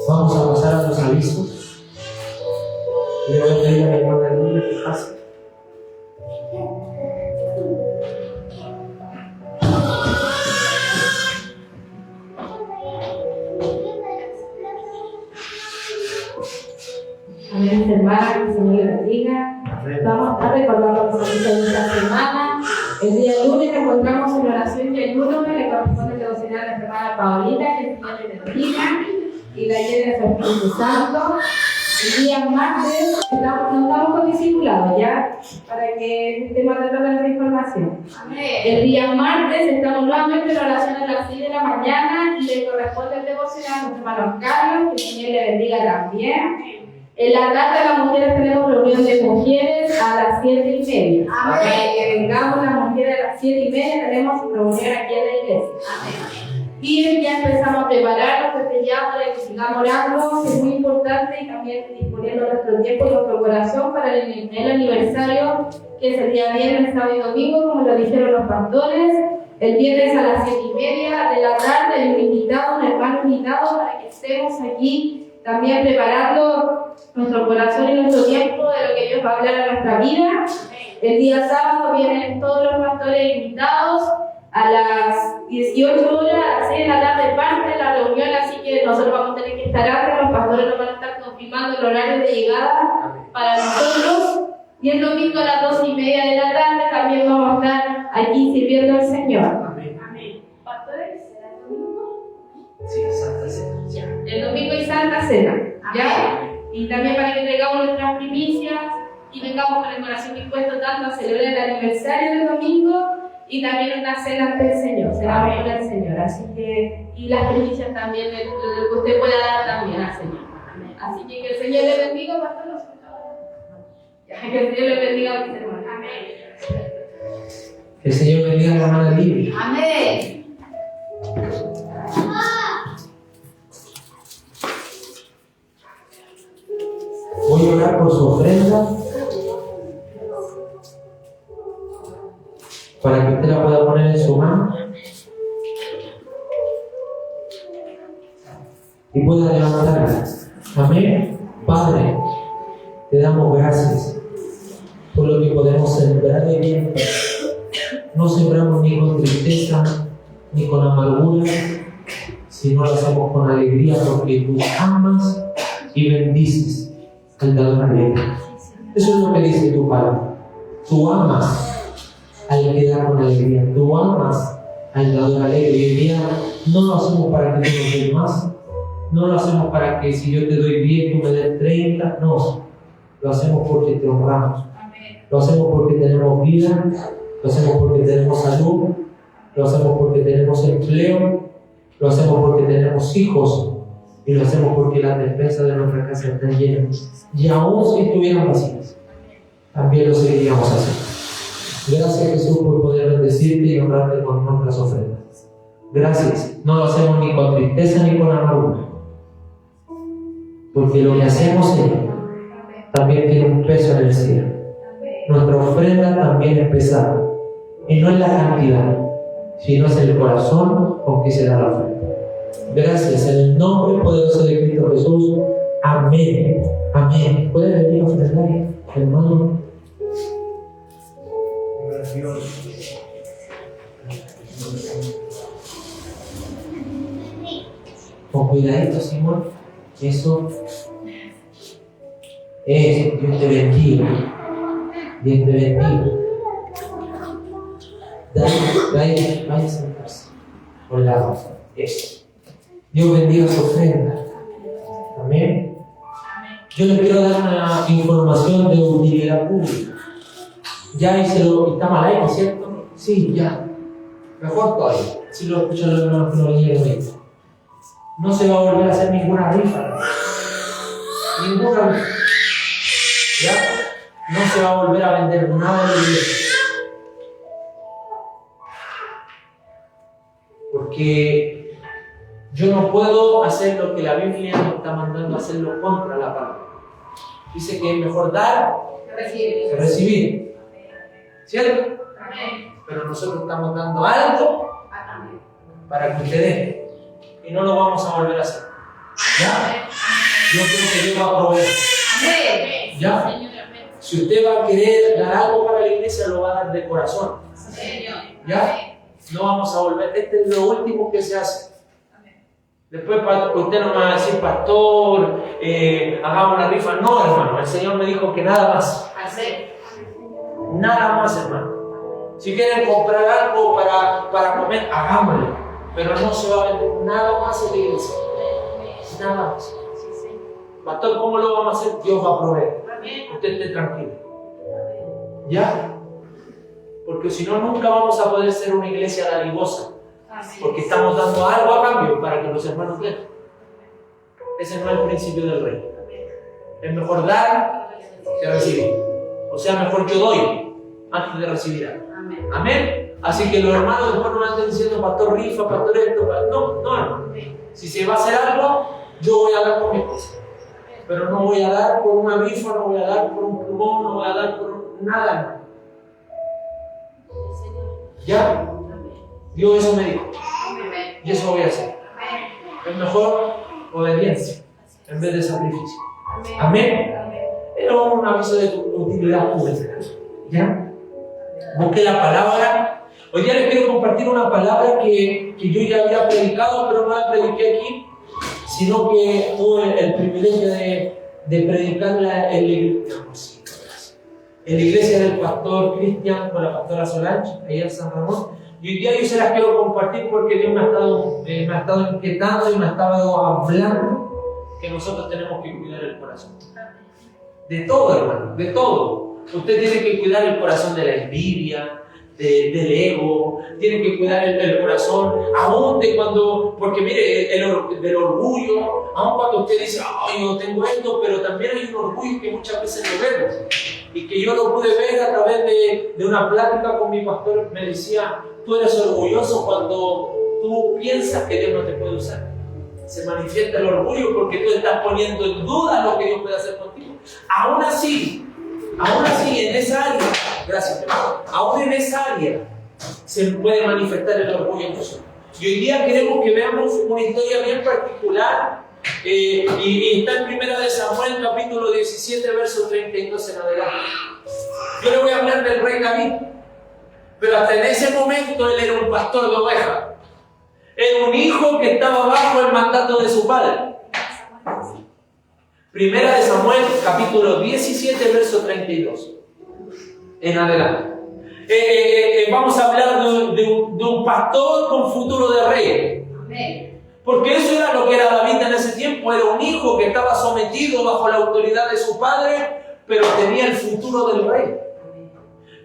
Vamos a pasar a los avisos. Le voy a pedir a mi hermana Luna que pase. Amén, hermana, que el Señor le bendiga. Vamos a recordar los compromisos de esta semana. El día lunes nos encontramos en oración y ayuno, le corresponde devocionar a nuestra hermana Paulita, que el Señor le bendiga y la llene de su Espíritu Santo. El día martes nos estamos con discipulados, ¿ya? Para que estemos atentos a esa información. El día martes estamos nuevamente en oración a las 6 de la mañana y le corresponde devocionar a nuestro hermano Carlos, que el Señor le bendiga también. En la tarde de las mujeres tenemos reunión de mujeres a las 7:30. Para que vengamos las mujeres a las 7:30, tenemos reunión aquí en la iglesia. Y ya empezamos a prepararnos desde ya para que sigamos orando, que es muy importante, y también disponiendo nuestro tiempo y nuestro corazón para el aniversario, que es el día viernes, sábado y domingo, como lo dijeron los pastores. El viernes a las 7:30 de la tarde hay un invitado, un hermano invitado, para que estemos aquí también preparando nuestro corazón y nuestro tiempo de lo que Dios va a hablar a nuestra vida. El día sábado vienen todos los pastores invitados a las 18 horas, a las 6 de la tarde parte de la reunión, así que nosotros vamos a tener que estar antes, los pastores nos van a estar confirmando el horario de llegada para nosotros. Y el domingo a las 2:30 de la tarde también vamos a estar aquí sirviendo al Señor. Amén. ¿Pastores? ¿Será el domingo? Sí, Santa Cena. El domingo y Santa Cena, ¿ya? Y también para que traigamos nuestras primicias y vengamos con el corazón dispuesto tanto a celebrar el aniversario del domingo y también una cena ante el Señor, cenamos con el Señor. Así que, y las primicias también, lo que usted pueda dar también al Señor. Así que el Señor le bendiga, pastor. Que el Señor le bendiga a mis hermanos. Amén. Que el Señor bendiga a la hermana Libre. Amén. Voy a orar por su ofrenda para que usted la pueda poner en su mano y pueda levantarla. Amén. Padre, te damos gracias por lo que podemos sembrar de bien. No sembramos ni con tristeza ni con amargura, sino lo hacemos con alegría porque tú amas y bendices al dador alegre. Eso es lo que dice tu palabra. Tú amas al que da con alegría. Tú amas al dador alegre. Y hoy día no lo hacemos para que tú nos des más. No lo hacemos para que si yo te doy 10, tú me des 30. No. Lo hacemos porque te honramos. Lo hacemos porque tenemos vida. Lo hacemos porque tenemos salud. Lo hacemos porque tenemos empleo. Lo hacemos porque tenemos hijos. Y lo hacemos porque las despensas de nuestra casa están llenas. Y aún si estuvieran vacías, también lo seguiríamos haciendo. Gracias, Jesús, por poder bendecirte y honrarte con nuestras ofrendas. Gracias. No lo hacemos ni con tristeza ni con amargura. Porque lo que hacemos también tiene un peso en el cielo. Nuestra ofrenda también es pesada. Y no es la cantidad, sino es el corazón con que se da la ofrenda. Gracias, en el nombre poderoso de Cristo Jesús. Amén. Amén. ¿Puede venir a ofrendar, hermano? Gracias. Con cuidadito, Simón. Eso. Dios te bendiga. Dios te bendiga. Vaya a sentarse. Con la rosa. Eso. Dios bendiga su ofrenda. Amén. Yo les quiero dar una información de utilidad pública. Ya está mal ahí, ¿cierto? Sí, ya. Mejor todavía. Si lo escuchan los hermanos que no vinieron hoy. No se va a volver a hacer ninguna rifa. Ninguna rifa. ¿Ya? No se va a volver a vender nada de Dios. Porque yo no puedo hacer lo que la Biblia nos está mandando a hacerlo contra la palabra. Dice que es mejor dar que recibir. ¿Cierto? Pero nosotros estamos dando algo para que usted dé. Y no lo vamos a volver a hacer. ¿Ya? Yo creo que Dios va a proveer. ¿Ya? Si usted va a querer dar algo para la iglesia, lo va a dar de corazón. ¿Ya? No vamos a volver. Este es lo último que se hace. Después usted no me va a decir, pastor, hagamos una rifa. No, hermano, el Señor me dijo que nada más. Nada más, hermano. Si quieren comprar algo para comer, hagámoslo. Pero no se va a vender nada más en la iglesia. Nada más. Pastor, ¿cómo lo vamos a hacer? Dios va a proveer. Usted esté tranquilo. ¿Ya? Porque si no, nunca vamos a poder ser una iglesia dadivosa. Porque estamos dando algo a cambio para que los hermanos den. Ese no es el principio del reino. Es mejor dar que recibir. O sea, mejor yo doy antes de recibir algo. Amén. Así que los hermanos después no me anden diciendo, pastor rifa, pastor esto. No, hermano. Si se va a hacer algo, yo voy a dar con mi esposa. Pero no voy a dar por una rifa, no voy a dar por un plumón, no voy a dar por nada. ¿Ya? Dios eso me dijo. Y eso voy a hacer. Es mejor obediencia en vez de sacrificio. Amén. Era un aviso de utilidad pública. ¿Ya? Busqué la palabra. Hoy día les quiero compartir una palabra que yo ya había predicado, pero no la prediqué aquí, sino que tuve el privilegio de predicarla en la iglesia del pastor Cristian con la pastora Solange, allá en San Ramón. Y hoy día yo se las quiero compartir porque Dios me ha estado inquietando y me ha estado hablando que nosotros tenemos que cuidar el corazón. De todo, hermano, de todo. Usted tiene que cuidar el corazón de la envidia, del ego, tiene que cuidar el corazón, aún de cuando, porque mire, del orgullo, aún cuando usted dice, yo tengo esto, pero también hay un orgullo que muchas veces lo vemos, y que yo lo pude ver a través de una plática con mi pastor. Me decía, tú eres orgulloso cuando tú piensas que Dios no te puede usar. Se manifiesta el orgullo porque tú estás poniendo en duda lo que Dios puede hacer contigo. Aún así, en esa área, gracias, hermano, aún en esa área se puede manifestar el orgullo en nosotros. Y hoy día queremos que veamos una historia bien particular, y está en 1 Samuel, capítulo 17, verso 32 en adelante. Yo le voy a hablar del rey David, pero hasta en ese momento él era un pastor de ovejas. Era un hijo que estaba bajo el mandato de su padre. 1 Samuel, capítulo 17, verso 32 en adelante. Vamos a hablar de un pastor con futuro de rey. Porque eso era lo que era David en ese tiempo. Era un hijo que estaba sometido bajo la autoridad de su padre, pero tenía el futuro del rey.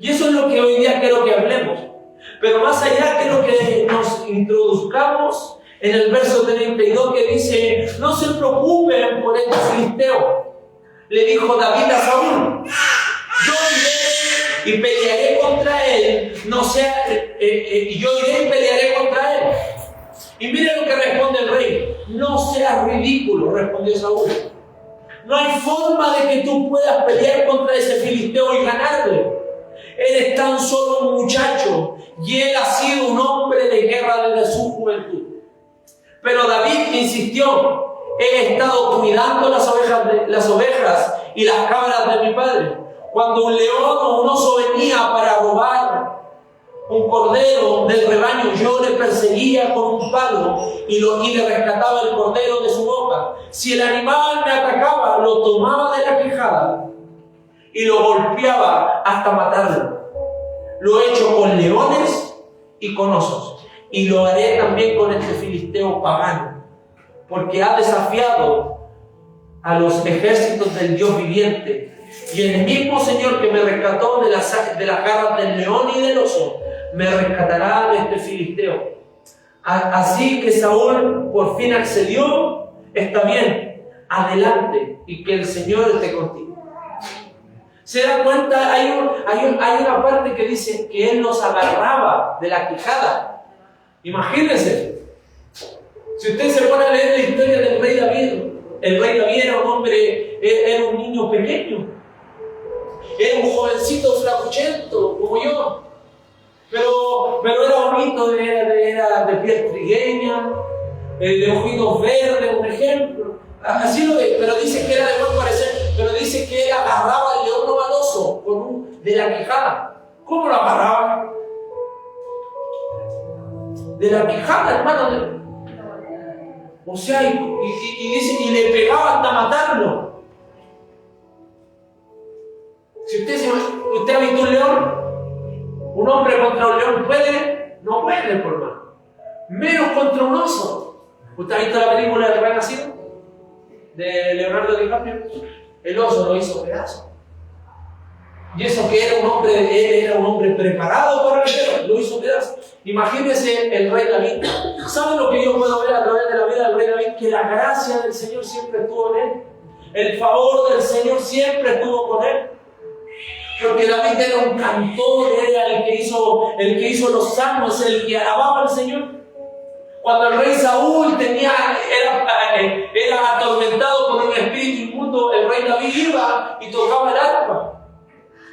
Y eso es lo que hoy día quiero que hablemos. Pero más allá quiero que nos introduzcamos en el verso 32 que dice, no se preocupen por este filisteo. Le dijo David a Saúl, yo iré y pelearé contra él, yo iré y pelearé contra él. Y mire lo que responde el rey, no seas ridículo, respondió Saúl. No hay forma de que tú puedas pelear contra ese filisteo y ganarle. Él es tan solo un muchacho y él ha sido un hombre de guerra desde su juventud. Pero David insistió, he estado cuidando las ovejas y las cabras de mi padre. Cuando un león o un oso venía para robar un cordero del rebaño, yo le perseguía con un palo y le rescataba el cordero de su boca. Si el animal me atacaba, lo tomaba de la quijada y lo golpeaba hasta matarlo. Lo he hecho con leones y con osos, y lo haré también con este filisteo pagano, porque ha desafiado a los ejércitos del Dios viviente. Y el mismo Señor que me rescató de las garras del león y del oso, me rescatará de este filisteo. Así que Saúl por fin accedió. Está bien, adelante, y que el Señor esté contigo. ¿Se da cuenta? Hay una parte que dice que él nos agarraba de la quijada. Imagínense, si usted se pone a leer la historia del rey David, el rey David era un hombre, era un niño pequeño, era un jovencito flacuchento como yo, pero era bonito, era de piel trigueña, de ojitos verdes, un ejemplo. Así lo es, pero dice que era de buen parecer, pero dice que él agarraba al león maloso de la quijada. ¿Cómo lo agarraba? De la quijada, hermano. O sea, y dice, y le pegaba hasta matarlo. Si usted ha visto un león, un hombre contra un león no puede por más. Menos contra un oso. ¿Usted ha visto la película El Renacido? De Leonardo DiCaprio. El oso lo hizo pedazo. Y eso que era un hombre preparado para el guerra, lo hizo pedazo. Imagínese el rey David. ¿Saben lo que yo puedo ver a través de la vida del rey David? Que la gracia del Señor siempre estuvo en él. El favor del Señor siempre estuvo con él. Porque David era un cantor, era el que hizo los salmos, el que alababa al Señor. Cuando el rey Saúl era atormentado por un espíritu inmundo, el rey David iba y tocaba el arpa.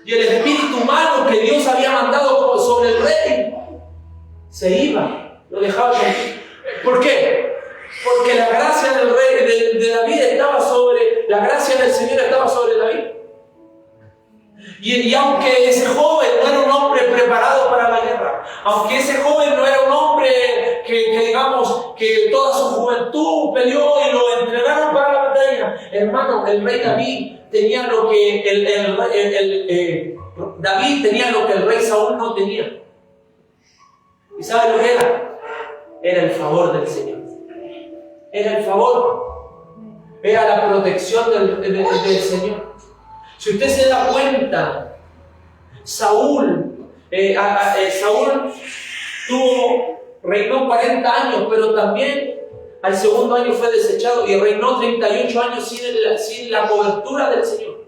Y el espíritu malo que Dios había mandado sobre el rey se iba, lo dejaba tranquilo. ¿Por qué? Porque la gracia del rey de David la gracia del Señor estaba sobre David. Y aunque ese joven no era un hombre preparado para la guerra, aunque ese joven no era un hombre que toda su juventud peleó y lo entrenaron para la batalla, hermano, el rey David tenía lo que David tenía lo que el rey Saúl no tenía. ¿Y sabe lo que era? Era el favor del Señor. Era el favor. Era la protección del Señor. Si usted se da cuenta, Saúl reinó 40 años, pero también al segundo año fue desechado y reinó 38 años sin la cobertura del Señor.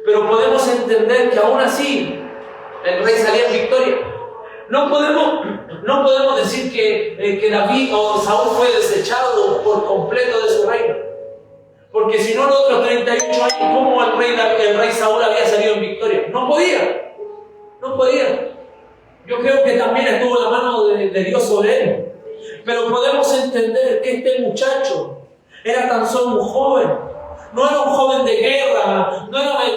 Pero podemos entender que aún así el rey salía en victoria. No podemos decir que David o Saúl fue desechado por completo de su reino. Porque si no, los otros 38 años, ¿cómo el rey Saúl había salido en victoria? No podía. Yo creo que también estuvo la mano de Dios sobre él. Pero podemos entender que este muchacho era tan solo un joven. No era un joven de guerra,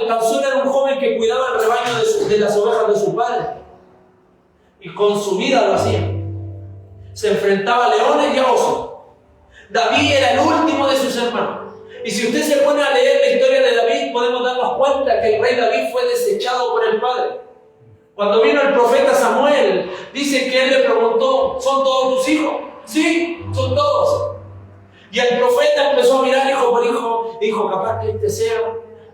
tan solo era un joven que cuidaba el rebaño de las ovejas de su padre. Y con su vida lo hacía. Se enfrentaba a leones y a osos. David era el último de sus hermanos. Y si usted se pone a leer la historia de David, podemos darnos cuenta que el rey David fue desechado por el padre. Cuando vino el profeta Samuel, dice que él le preguntó, ¿son todos tus hijos? Sí, son todos. Y el profeta empezó a mirar hijo por hijo, dijo, capaz que este sea.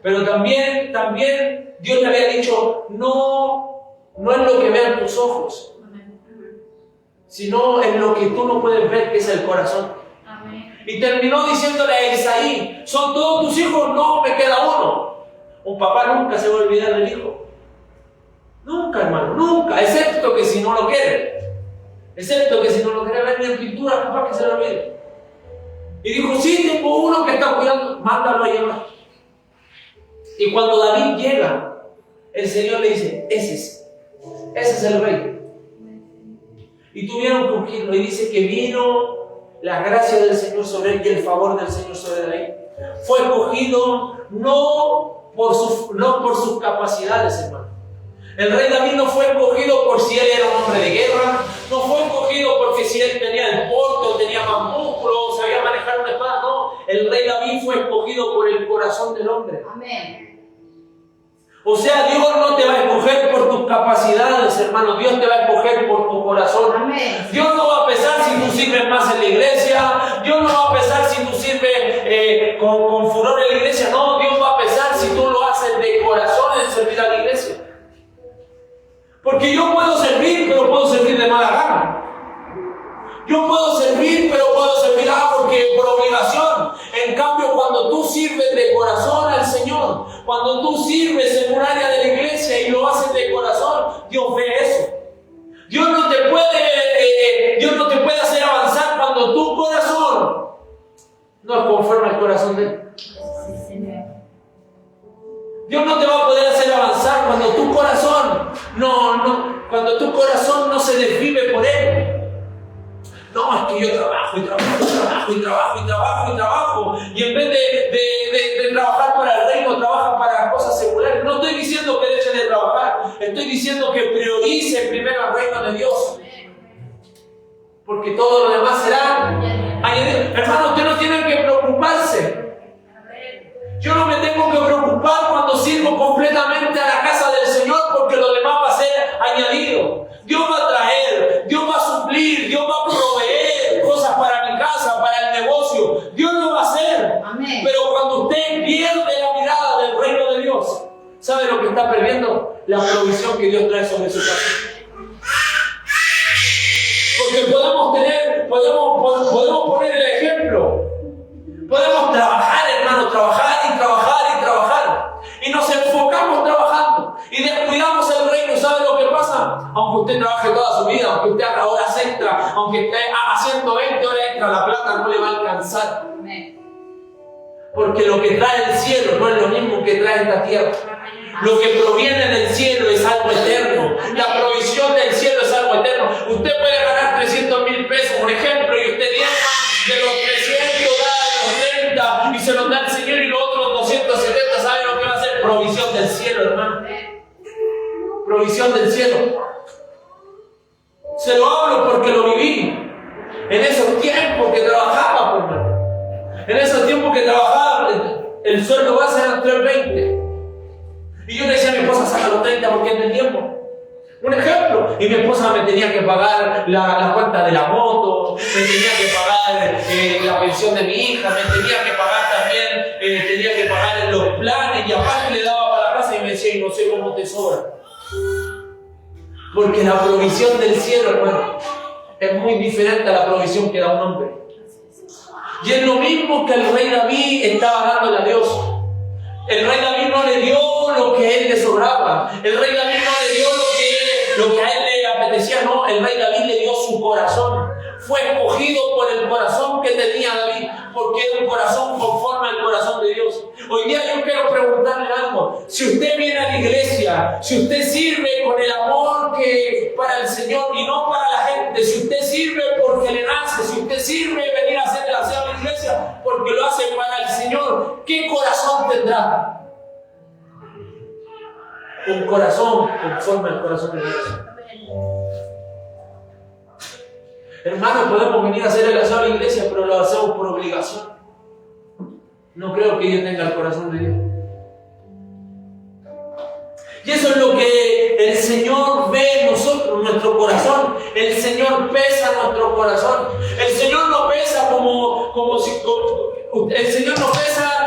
Pero también Dios le había dicho, no es lo que vean tus ojos, sino en lo que tú no puedes ver, que es el corazón. Y terminó diciéndole a Isaí, ¿son todos tus hijos? No, me queda uno. Un papá nunca se va a olvidar del hijo. Nunca, hermano, nunca, excepto que si no lo quiere. Excepto que si no lo quiere ver ni en pintura, capaz que se lo olvide. Y dijo, sí, tengo uno que está cuidando, mándalo a llamar. Y cuando David llega, el Señor le dice, ese es el rey. Y tuvieron que ungirlo, y dice que vino la gracia del Señor sobre él y el favor del Señor sobre David. Fue escogido no por sus capacidades, hermano. El rey David no fue escogido por si él era un hombre de guerra, no fue escogido porque si él tenía el porte o tenía más músculos, sabía manejar una espada, no. El rey David fue escogido por el corazón del hombre. Amén. O sea, Dios no te va a escoger por tus capacidades, hermano. Dios te va a escoger por tu corazón. Amén. Dios no va a pesar si tú sirves más en la iglesia. Dios no va a pesar si tú sirves con furor en la iglesia. No, Dios va a pesar si tú lo haces de corazón en servir a la iglesia. Porque yo puedo servir, pero puedo servir de mala gana. Yo puedo servir, pero puedo servir porque por obligación. En cambio, cuando tú sirves de corazón al Señor, cuando tú sirves en un área de la iglesia y lo haces de corazón, Dios ve eso. Dios no te puede hacer avanzar cuando tu corazón no es conforme al corazón de Él. Dios no te va a poder hacer avanzar cuando tu corazón no se desvive por Él. No, es que yo trabajo y en vez de trabajar para el reino, trabaja para cosas seculares. No estoy diciendo que deje de trabajar, estoy diciendo que priorice primero el reino de Dios. Porque todo lo demás será añadido. Hermano, usted no tiene que preocuparse. Yo no me tengo que preocupar cuando sirvo completamente a la casa del Señor, porque lo demás va a ser añadido. Dios va a traer, Dios va a suplir, Dios va a proveer cosas para mi casa, para el negocio. Dios lo va a hacer. Amén. Pero cuando usted pierde la mirada del reino de Dios, ¿sabe lo que está perdiendo? La provisión que Dios trae sobre su casa. Porque podemos poner el ejemplo. Podemos trabajar, hermano, trabajar. Y nos enfocamos trabajando. Y descuidamos el reino. ¿Sabe lo que pasa? Aunque usted trabaje toda su vida, aunque usted haga horas extra, aunque usted haga 120 horas extra, la plata no le va a alcanzar. Porque lo que trae el cielo no es lo mismo que trae esta tierra. Lo que proviene del cielo es algo eterno. La provisión del cielo es algo eterno. Usted puede ganar 300,000 pesos, por ejemplo, y usted diezma de los 300, da de los 30 y se los da el Señor, y los otros 270, ¿sabe lo que va a hacer? Provisión del cielo, hermano. Provisión del cielo. Se lo hablo porque lo viví. En esos tiempos que trabajaba, hermano. En esos tiempos que trabajaba, el sueldo base era 320. Y yo le decía a mi esposa, saca los 30 porque es del tiempo. Un ejemplo. Y mi esposa me tenía que pagar la cuenta de la moto, me tenía que pagar la pensión de mi hija, me tenía que pagar también, tenía que pagar los planes, y aparte le daba para la casa y me decía, y no sé cómo te sobra. Porque la provisión del cielo, hermano, es muy diferente a la provisión que da un hombre. Y es lo mismo que el rey David estaba dándole a Dios. El rey David no le dio lo que a él le sobraba. El rey David no le dio lo que a él le apetecía. No, el rey David le dio su corazón. Fue escogido por el corazón que tenía David, porque era un corazón conforme al corazón de Dios. Hoy día yo quiero preguntarle algo. Si usted viene a la iglesia, si usted sirve con el amor que para el Señor y no para la gente, si usted sirve porque le nace, si usted sirve venir a hacer el aseo a la iglesia porque lo hace para el Señor, ¿qué corazón tendrá? Un corazón conforme al corazón de Dios. Hermano, podemos venir a hacer el aseo a la iglesia, pero lo hacemos por obligación. No creo que yo tenga el corazón de Dios. Y eso es lo que el Señor ve en nosotros, nuestro corazón. El Señor pesa nuestro corazón. El Señor no pesa como si... El Señor no pesa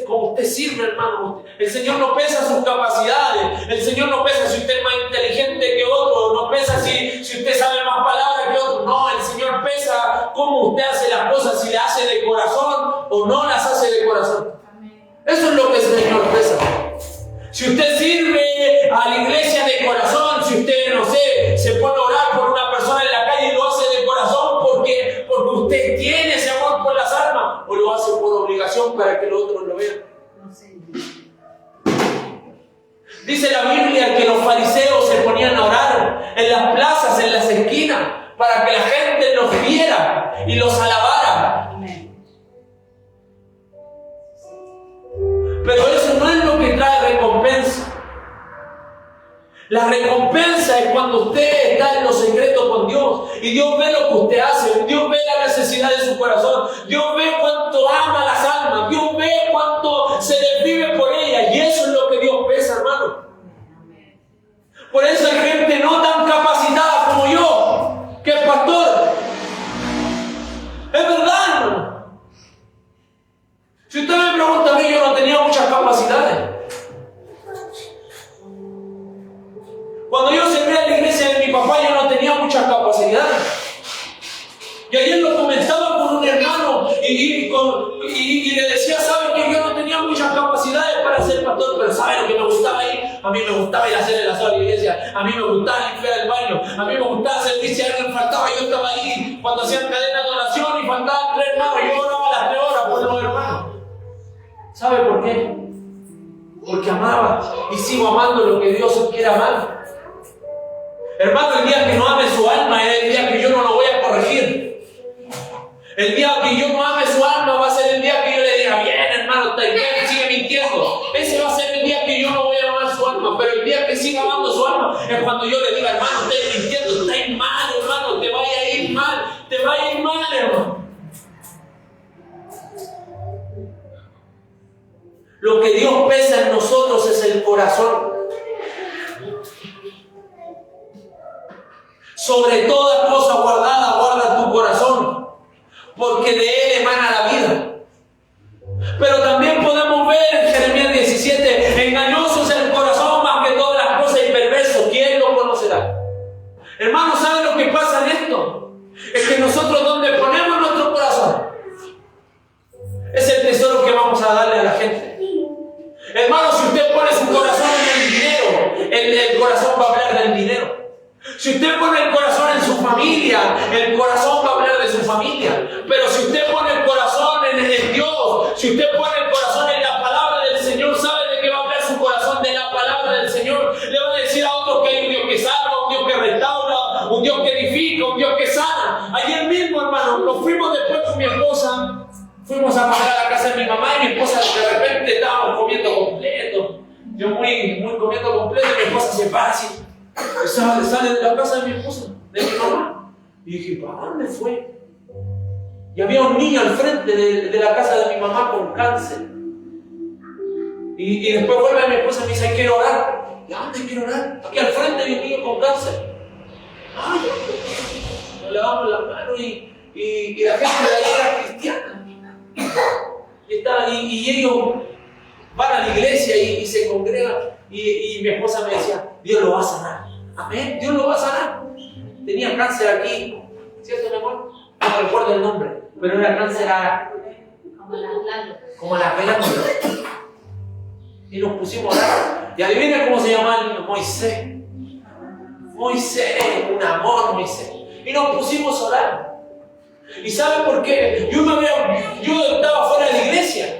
como usted sirve, hermano. El Señor no pesa sus capacidades. El Señor no pesa si usted es más inteligente que otro. No pesa si usted sabe más palabras que otro. No, el Señor pesa cómo usted hace las cosas, si las hace de corazón o no las hace de corazón. Eso es lo que el Señor pesa. Si usted sirve a la iglesia de corazón, si usted, no sé, se pone a orar por una persona en la calle y lo hace de corazón porque usted tiene ese amor por las almas, o lo hace por obligación para que los otros lo vean. Dice la Biblia que los fariseos se ponían a orar en las plazas, en las esquinas, para que la gente los viera y los alabara. Pero eso no es lo que trae recompensa. La recompensa es cuando usted está en lo secreto con Dios y Dios ve lo que usted hace, Dios ve la necesidad de su corazón, Dios ve cuánto ama las almas, Dios ve cuánto se desvive por ellas, y eso es lo que Dios pesa, hermano. Por eso hay gente no tan capacitada como yo, que es pastor. Es verdad, hermano. Si usted me pregunta a mí, yo no tenía muchas capacidades. Cuando yo servía en la iglesia de mi papá, yo no tenía muchas capacidades. Y ayer lo comentaba con un hermano y le decía, ¿sabe que yo no tenía muchas capacidades para ser pastor? Pero ¿sabe lo que me gustaba ir? A mí me gustaba ir a hacer el aseo a la iglesia. A mí me gustaba limpiar el baño. A mí me gustaba servir si alguien faltaba. Yo estaba ahí cuando hacían cadena de oración y faltaban 3 hermanos. Yo oraba las 3 horas por los hermanos. ¿Sabe por qué? Porque amaba y sigo amando lo que Dios quiere amar. Hermano, el día que no ame su alma es el día que yo no lo voy a corregir. El día que yo no ame su alma va a ser el día que yo le diga, bien hermano, está bien, sigue mintiendo. Ese va a ser el día que yo no voy a amar su alma. Pero el día que siga amando su alma es cuando yo le diga, hermano, estáis mintiendo, estáis mal, hermano, te vaya a ir mal, te va a ir mal, hermano. Lo que Dios pesa en nosotros es el corazón. Sobre toda cosa guardada, guarda tu corazón, porque de él emana la vida. Pero también podemos ver en Jeremías 17, engañoso es el corazón más que todas las cosas y perverso, ¿quién lo conocerá? Hermanos, ¿saben lo que pasa en esto? Es que nosotros donde ponemos nuestro corazón es el tesoro que vamos a darle a la gente. Hermano, si usted pone su corazón en el dinero, el corazón va a hablar del dinero. Si usted pone el corazón en su familia, el corazón va a hablar de su familia. Pero si usted pone el corazón en Dios, si usted pone el corazón en la palabra del Señor, ¿sabe de qué va a hablar su corazón? De la palabra del Señor. Le va a decir a otros que hay un Dios que salva, un Dios que restaura, un Dios que edifica, un Dios que sana. Ayer mismo, hermano, nos fuimos después con mi esposa, fuimos a pagar a la casa de mi mamá y mi esposa de repente estábamos comiendo completo. Yo muy comiendo completo y mi esposa se para así. Sale de la casa de mi esposa, de mi mamá. Y dije, ¿para dónde fue? Y había un niño al frente de la casa de mi mamá con cáncer. Y después vuelve a mi esposa y me dice, quiero orar. ¿Y a dónde quiero orar? Aquí al frente hay un niño con cáncer. Ay, nos lavamos las manos y la gente de ahí era cristiana. Y ellos van a la iglesia y se congregan. Y mi esposa me decía, Dios lo va a sanar. Amén, Dios lo va a sanar. Tenía cáncer aquí, ¿cierto, mi amor? No recuerdo el nombre, pero era cáncer como a las glándulas. Y nos pusimos a orar. Y adivina cómo se llama el niño, Moisés. Moisés, un amor, Moisés. Y nos pusimos a orar. ¿Y sabe por qué? Yo estaba fuera de la iglesia.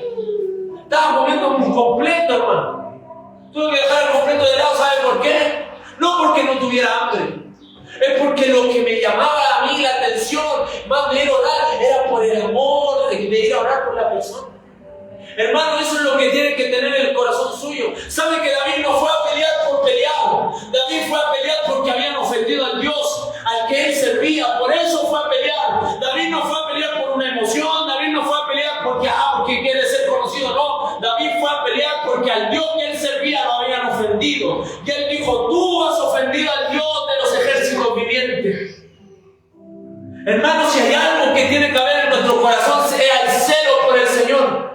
Estaba comiendo un completo, hermano. Tuve que dejar el completo de lado, ¿sabe por qué? No porque no tuviera hambre. Es porque lo que me llamaba a mí la atención, más de ir a orar, era por el amor de ir a orar por la persona. Hermano, eso es lo que tiene que tener en el corazón suyo. ¿Sabe que David no fue a pelear por pelear? David fue a pelear porque habían ofendido al Dios al que él servía. Por eso fue a pelear. David no fue a pelear por una emoción. David no fue a pelear porque quiere ser conocido. No, David fue a pelear porque al Dios que él servía lo habían ofendido. Y él dijo, tú has ofendido al Dios de los ejércitos vivientes. Hermano, si hay algo que tiene que haber en nuestro corazón, es el celo por el Señor.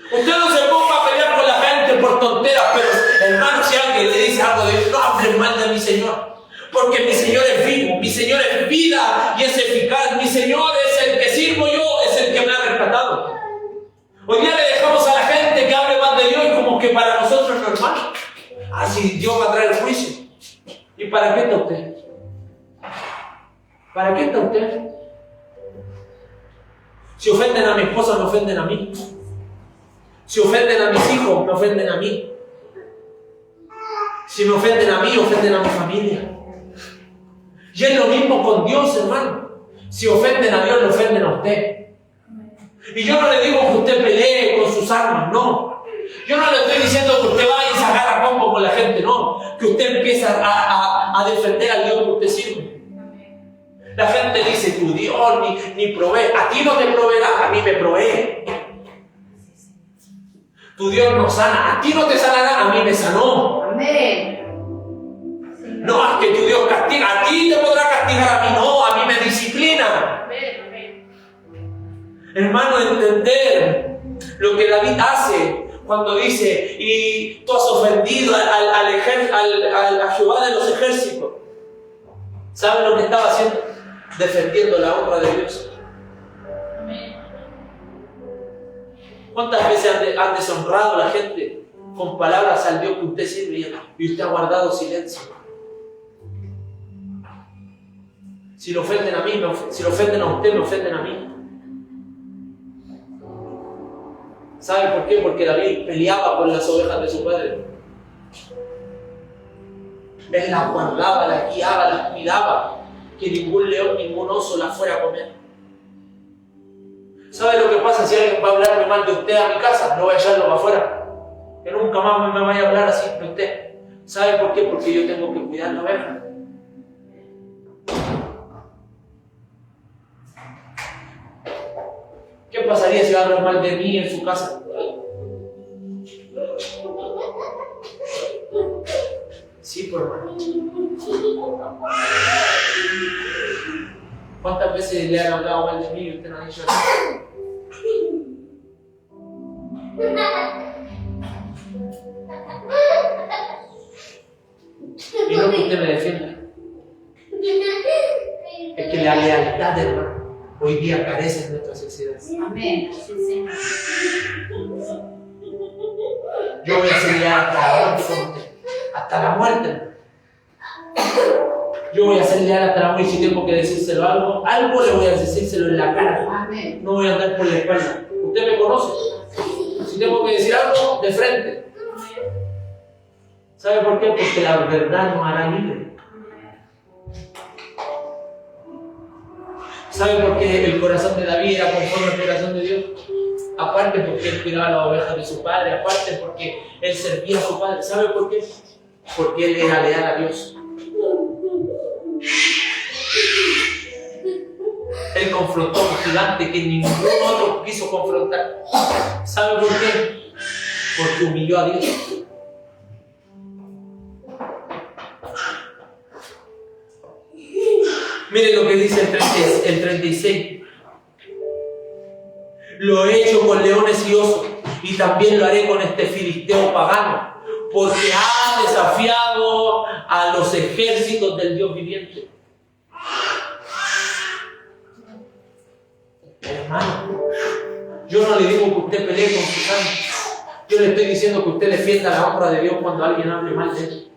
Usted no se ponga a pelear con la gente por tonteras, pero hermano, si alguien le dice algo de Dios, no hablen mal de mi Señor. Porque mi Señor es vivo, mi Señor es vida y es eficaz. Mi Señor es el que sirvo yo, es el que me ha rescatado. Hoy día le dejamos a la gente que hable más de Dios y como que para nosotros es normal. Así Dios va a traer el juicio. ¿Y para qué está usted? ¿Para qué está usted? Si ofenden a mi esposa, me ofenden a mí. Si ofenden a mis hijos, me ofenden a mí. Si me ofenden a mí, ofenden a mi familia. Y es lo mismo con Dios, hermano. Si ofenden a Dios, le ofenden a usted. Y yo no le digo que usted pelee con sus armas, no. Yo no le estoy diciendo que usted vaya y se agarra combo con la gente, no. Que usted empiece a defender al Dios que usted sirve. La gente dice, tu Dios ni provee. A ti no te proveerá, a mí me provee. Tu Dios no sana, a ti no te sanará, a mí me sanó. Amén. No, es que tu Dios castiga, a ti te podrá castigar, a mí no, a mí me disciplina. Amén. Hermano, entender lo que David hace cuando dice, y tú has ofendido a Jehová de los ejércitos. ¿Saben lo que estaba haciendo? Defendiendo la honra de Dios. ¿Cuántas veces han deshonrado a la gente con palabras al Dios que usted sirve y usted ha guardado silencio? Si lo ofenden a mí, si lo ofenden a usted, me ofenden a mí. ¿Sabe por qué? Porque David peleaba por las ovejas de su padre. Él las guardaba, las guiaba, las cuidaba, que ningún león, ningún oso las fuera a comer. ¿Sabe lo que pasa si alguien va a hablarme mal de usted a mi casa? No voy a echarlo para afuera. Que nunca más me vaya a hablar así de usted. ¿Sabe por qué? Porque yo tengo que cuidar la oveja. ¿Qué pasaría si va a hablar mal de mí en su casa? Sí, pues hermano. ¿Cuántas veces le han hablado mal de mí y usted no ha dicho nada? Y no que usted me defienda. Es que la lealtad, hermano, hoy día carece en nuestra sociedad. Amén. Yo voy a ser leal hasta la muerte con usted. Hasta la muerte. Yo voy a ser leal hasta la muerte. Si tengo que decírselo algo le voy a decírselo en la cara. Amén. No voy a andar por la espalda. Usted me conoce. Si tengo que decir algo, de frente. ¿Sabe por qué? Porque la verdad nos hará libre. ¿Sabe por qué el corazón de David era conforme al corazón de Dios? Aparte porque él cuidaba las ovejas de su padre, aparte porque él servía a su padre. ¿Sabe por qué? Porque él era leal a Dios. Él confrontó a un gigante que ningún otro quiso confrontar. ¿Sabe por qué? Porque humilló a Dios. Miren lo que dice el 36. Lo he hecho con leones y osos, y también lo haré con este filisteo pagano, porque ha desafiado a los ejércitos del Dios viviente. Hermano, yo no le digo que usted pelee con su sangre. Yo le estoy diciendo que usted defienda la honra de Dios cuando alguien hable mal de él.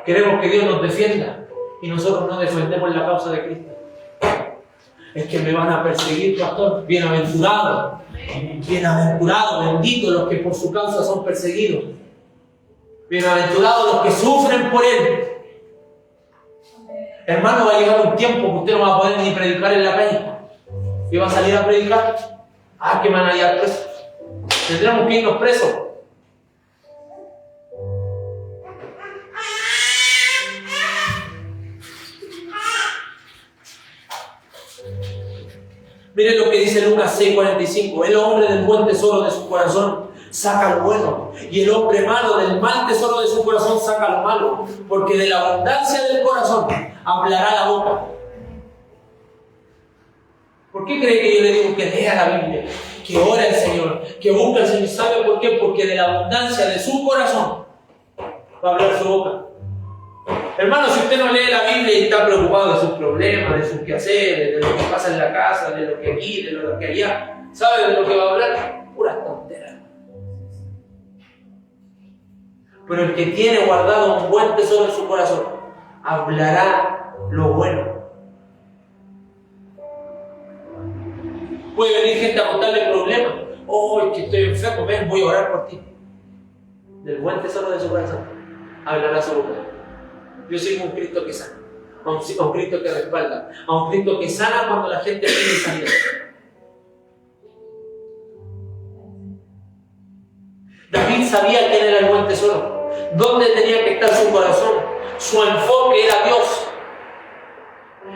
Queremos que Dios nos defienda y nosotros no defendemos la causa de Cristo. Es que me van a perseguir, pastor. Bienaventurado, bienaventurado, bendito los que por su causa son perseguidos. Bienaventurados los que sufren por él. Hermano, va a llegar un tiempo que usted no va a poder ni predicar en la calle. ¿Y va a salir a predicar? Que me van a llevar presos. Tendremos que irnos presos. Miren lo que dice Lucas 6:45. El hombre del buen tesoro de su corazón saca lo bueno, y el hombre malo del mal tesoro de su corazón saca lo malo, porque de la abundancia del corazón hablará la boca. ¿Por qué cree que yo le digo que lea la Biblia, que ore al Señor, que busque al Señor? ¿Sabe por qué? Porque de la abundancia de su corazón va a hablar su boca. Hermano, si usted no lee la Biblia y está preocupado de sus problemas, de sus quehaceres, de lo que pasa en la casa, de lo que aquí, de lo que allá, ¿sabe de lo que va a hablar? Pura tontera. Pero el que tiene guardado un buen tesoro en su corazón, hablará lo bueno. Puede venir gente a contarle problemas. Es que estoy enfermo, ven, voy a orar por ti. Del buen tesoro de su corazón, hablará su boca. Yo sigo a un Cristo que sana, a un Cristo que respalda, a un Cristo que sana cuando la gente pide sanidad. David sabía quién era el buen tesoro, dónde tenía que estar su corazón. Su enfoque era Dios.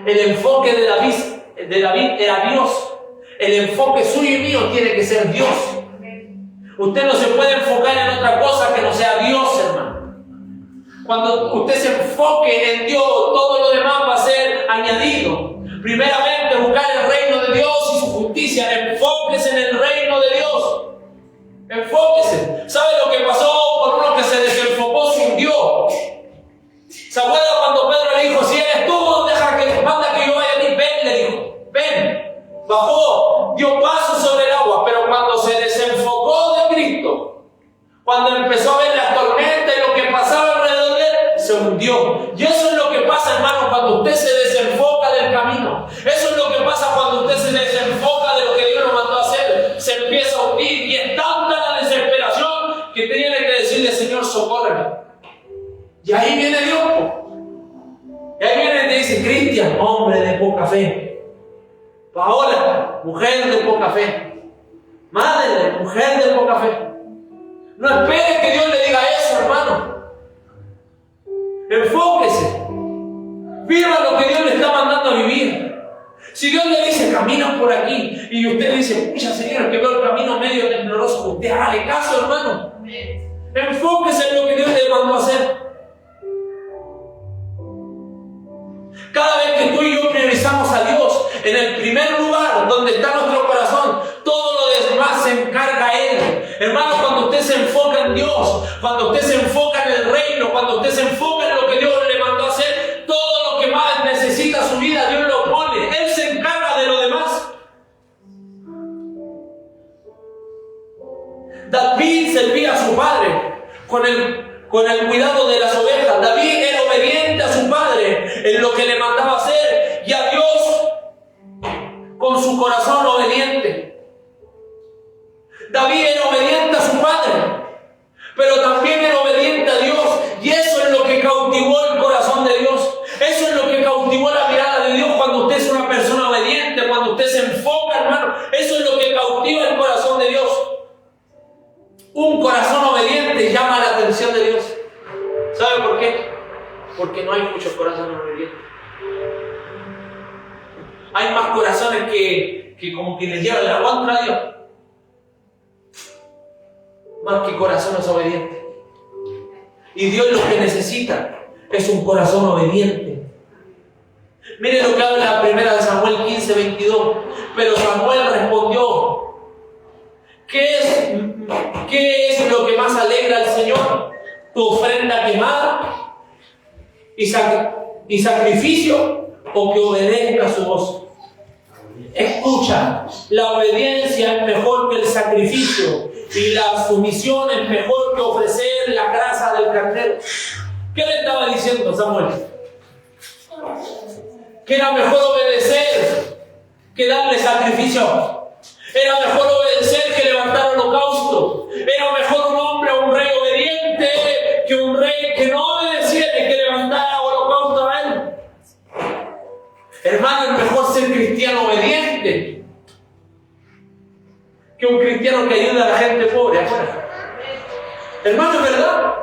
El enfoque de David era Dios. El enfoque suyo y mío tiene que ser Dios. Usted no se puede enfocar en otra cosa que no sea Dios, hermano. Cuando usted se enfoque en Dios, todo lo demás va a ser añadido. Primeramente, buscar el reino de Dios y su justicia. Enfóquese en el reino de Dios. Enfóquese. ¿Sabe lo que pasó con uno que se desenfocó sin Dios? ¿Se acuerda cuando Pedro le dijo, si eres tú, manda que yo vaya a ti? Ven, le dijo, ven. Bajó, dio paso sobre el agua, pero cuando se desenfocó de Cristo, cuando empezó a ver las tormentas y lo que pasaba alrededor de él, se hundió. Y eso es lo que pasa, hermano, cuando usted se desenfoca del camino. Eso es lo que pasa cuando usted se desenfoca de lo que Dios nos mandó a hacer. Se empieza a hundir y es tanta la desesperación que tiene que decirle, Señor, socórreme. Y ahí viene Dios. Y ahí viene y te dice, Cristian, Cristian, hombre de poca fe. Paola, mujer de poca fe. Madre, mujer de poca fe. No espere que Dios le diga eso, hermano. Enfóquese. Viva lo que Dios le está mandando a vivir. Si Dios le dice, camina por aquí, y usted dice, pucha, Señor, que veo el camino medio tembloroso, usted hágale caso, hermano. Enfóquese en lo que Dios le mandó a hacer. Cada vez que tú y yo priorizamos a Dios en el primer lugar donde está nuestro corazón, todo lo demás se encarga Él. Hermano, cuando usted se enfoca en Dios, cuando usted se enfoca en el reino, cuando usted se enfoca en lo que Dios le mandó a hacer, todo lo que más necesita su vida, Dios lo pone. Él se encarga de lo demás. David servía a su padre con el cuidado de las ovejas. David era obediente a su padre en lo que le mandaba hacer y a Dios con su corazón obediente. David era obediente a su padre, pero también era obediente a Dios, y eso es lo que cautivó el corazón de Dios. Eso es lo que cautivó la mirada de Dios cuando usted es una persona obediente, cuando usted se enfoca, hermano. Eso es lo que cautiva el corazón de Dios. Un corazón obediente llama la atención de Dios. ¿Sabe por qué? Porque no hay muchos corazones obedientes. Hay más corazones que como que les llevan la contra a Dios, más que corazones obedientes. Y Dios lo que necesita es un corazón obediente. Mire lo que habla 1 Samuel 15:22. Pero Samuel respondió: ¿Qué es lo que más alegra al Señor? ¿Tu ofrenda quemada y sacrificio, o que obedezca su voz? Escucha, la obediencia es mejor que el sacrificio, y la sumisión es mejor que ofrecer la grasa del carnero. ¿Qué le estaba diciendo Samuel? Que era mejor obedecer que darle sacrificio. Era mejor obedecer que levantar holocausto. Era mejor un hombre o un rey obediente que un rey que no obedeciera y que levantara holocausto a él. Hermano, es mejor ser cristiano obediente que un cristiano que ayuda a la gente pobre afuera. Hermano, ¿es verdad?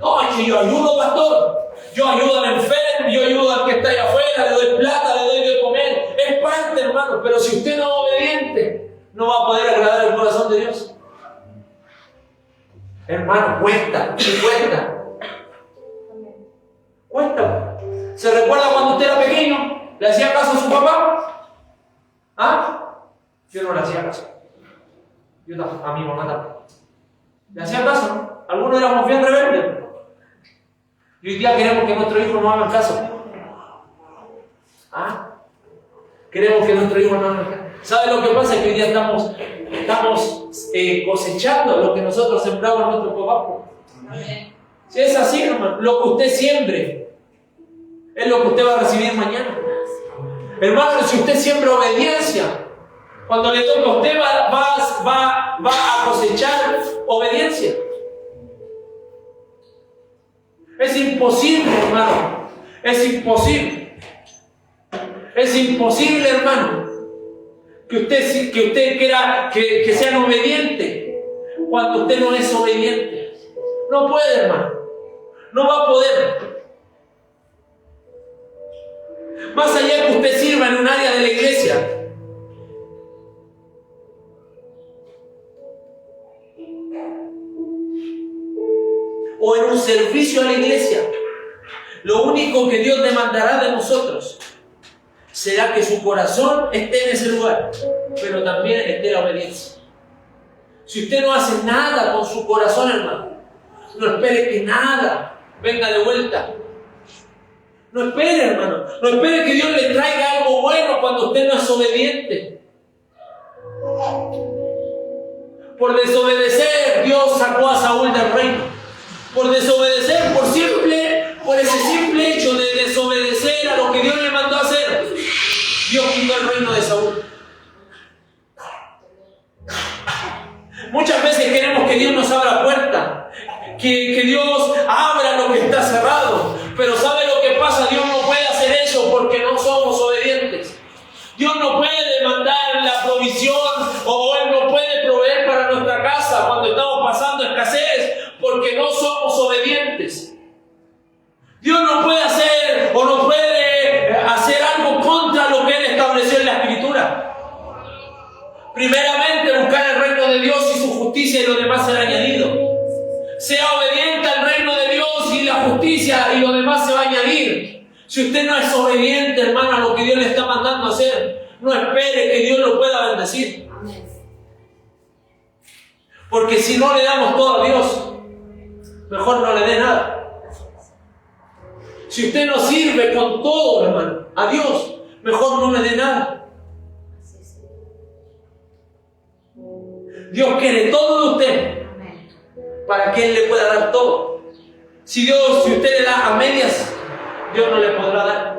No, es que yo ayudo, pastor. Yo ayudo al enfermo, yo ayudo al que está allá afuera, le doy plata, le doy de comer. Es parte, hermano, pero si usted no es obediente, no va a poder agradar el corazón de Dios. Hermano, cuesta. ¿Se recuerda cuando usted era pequeño? ¿Le hacía caso a su papá? ¿Ah? Yo no le hacía caso. Yo a mi mamá tampoco. ¿Le hacía caso? ¿No? Algunos éramos bien rebeldes. Y hoy día queremos que nuestros hijos no hagan caso. ¿Ah? Queremos que nuestros hijos no hagan caso. ¿Sabe lo que pasa? Es que hoy día estamos cosechando lo que nosotros sembramos en nuestro papá. Si es así, hermano, lo que usted siembre es lo que usted va a recibir mañana. Hermano, si usted siembra obediencia, cuando le toca a usted va a cosechar obediencia. Es imposible, hermano. Es imposible, hermano, que usted quiera que sean obedientes cuando usted no es obediente. No puede, hermano. No va a poder. Más allá que usted sirva en un área de la iglesia, o en un servicio a la iglesia, lo único que Dios demandará de nosotros será que su corazón esté en ese lugar, pero también esté la obediencia. Si usted no hace nada con su corazón, hermano, no espere que nada venga de vuelta. No espere, hermano. No espere que Dios le traiga algo bueno cuando usted no es obediente. Por desobedecer, Dios sacó a Saúl del reino. Por desobedecer, por ese simple hecho de desobedecer a lo que Dios le mandó a hacer, Dios quitó el reino de Saúl. Muchas veces queremos que Dios nos abra puerta, que Dios abra lo que está cerrado, pero ¿sabe lo que pasa? Dios no puede hacer eso porque Dios no puede demandar la provisión o Él no puede proveer para nuestra casa cuando estamos pasando escasez porque no somos obedientes. Dios no puede hacer o no puede hacer algo contra lo que Él estableció en la Escritura. Primeramente, buscar el reino de Dios y su justicia y lo demás será añadido. Sea obediente al reino de Dios y la justicia y lo demás se va a añadir. Si usted no es obediente, hermano, a lo que Dios le está mandando a hacer, no espere que Dios lo pueda bendecir. Porque si no le damos todo a Dios, mejor no le dé nada. Si usted no sirve con todo, hermano, a Dios, mejor no le dé nada. Dios quiere todo de usted para que Él le pueda dar todo. Si usted le da a medias, Dios no le podrá dar.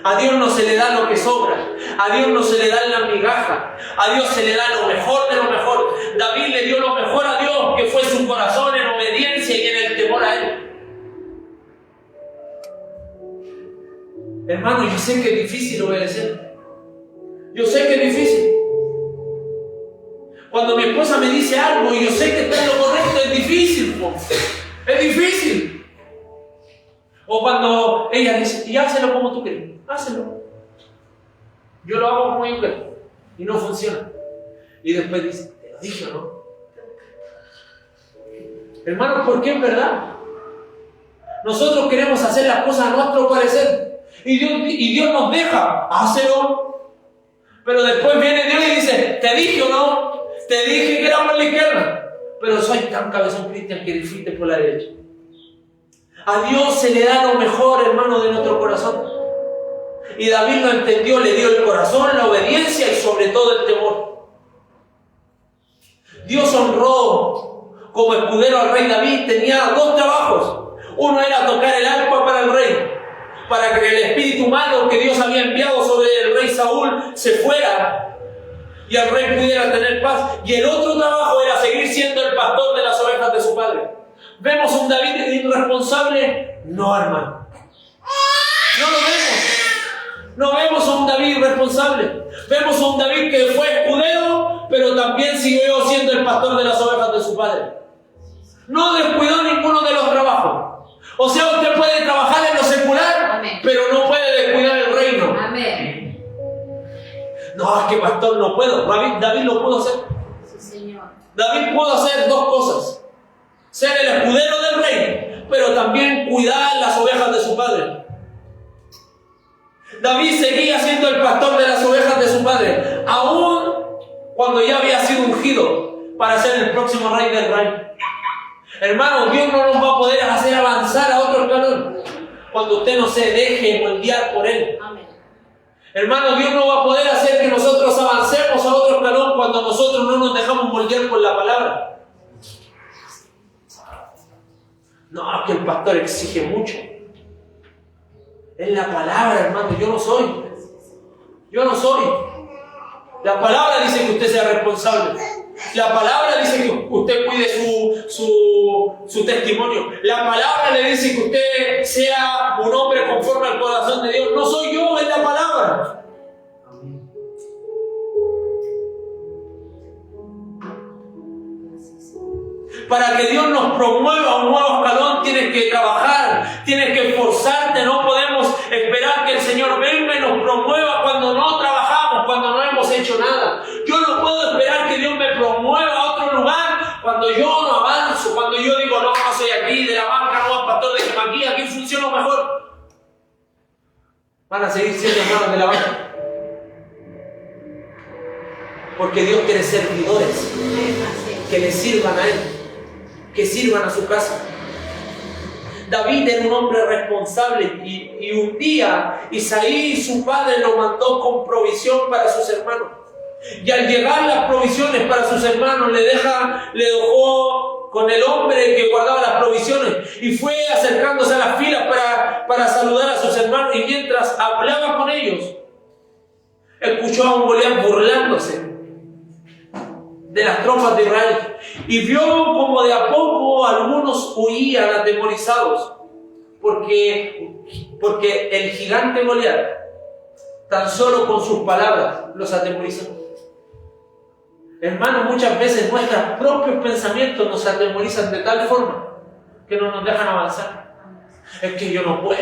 A Dios no se le da lo que sobra. A Dios no se le da la migaja. A Dios se le da lo mejor de lo mejor. David le dio lo mejor a Dios, que fue su corazón en obediencia y en el temor a Él. Hermano, yo sé que es difícil obedecer. Yo sé que es difícil. Cuando mi esposa me dice algo y yo sé que está en lo correcto, es difícil, po. Es difícil. O cuando ella dice, y hácelo como tú quieres, hácelo. Yo lo hago como yo quiero. Y no funciona. Y después dice, te lo dije, ¿no? Hermanos, ¿por qué es verdad? Nosotros queremos hacer las cosas a nuestro parecer. Y Dios nos deja, hácelo. Pero después viene Dios y dice, te dije o no. Te dije que era por la izquierda, pero soy tan cabezón cristiano que dijiste por la derecha. A Dios se le da lo mejor, hermano, de nuestro corazón. Y David lo entendió, le dio el corazón, la obediencia y sobre todo el temor. Dios honró como escudero al rey David. Tenía 2 trabajos. Uno era tocar el arpa para el rey, para que el espíritu malo que Dios había enviado sobre el rey Saúl se fuera y el rey pudiera tener paz. Y el otro trabajo era seguir siendo el pastor de las ovejas de su padre. ¿Vemos a un David irresponsable? No, hermano. No lo vemos. No vemos a un David irresponsable. Vemos a un David que fue escudero, pero también siguió siendo el pastor de las ovejas de su padre. No descuidó ninguno de los trabajos. O sea, usted puede trabajar en lo secular, amén, pero no puede descuidar el reino. Amén. No, es que pastor no puedo. David lo pudo hacer. Sí, Señor. David pudo hacer 2 cosas. Ser el escudero del rey, pero también cuidar las ovejas de su padre. David seguía siendo el pastor de las ovejas de su padre, aún cuando ya había sido ungido para ser el próximo rey del reino. Hermano, Dios no nos va a poder hacer avanzar a otro escalón cuando usted no se deje moldear por Él. Amén. Hermano, Dios no va a poder hacer que nosotros avancemos a otro escalón cuando nosotros no nos dejamos moldear por la palabra. No, es que el pastor exige mucho. Es la palabra, hermano. Yo no soy. La palabra dice que usted sea responsable. La palabra dice que usted cuide su testimonio. La palabra le dice que usted sea un hombre conforme al corazón de Dios. No soy yo, es la palabra. Para que Dios nos promueva a un nuevo escalón, tienes que trabajar, tienes que esforzarte. No podemos esperar que el Señor venga y nos promueva cuando no trabajamos, cuando no hemos hecho nada. Yo no puedo esperar que Dios me promueva a otro lugar cuando yo no avanzo, cuando yo digo, no soy aquí de la banca, no, pastor, déjeme aquí funciono mejor. Van a seguir siendo hermanos de la banca. Porque Dios quiere servidores que le sirvan a Él, que sirvan a su casa. David era un hombre responsable y un día Isaí, su padre, lo mandó con provisión para sus hermanos. Y al llegar las provisiones para sus hermanos, le dejó con el hombre que guardaba las provisiones y fue acercándose a las filas para saludar a sus hermanos. Y mientras hablaba con ellos, escuchó a un Goliat burlándose de las tropas de Israel y vio como de a poco algunos huían atemorizados porque el gigante Goliat tan solo con sus palabras los atemorizan. Hermanos, muchas veces nuestros propios pensamientos nos atemorizan de tal forma que no nos dejan avanzar. Es que yo no puedo,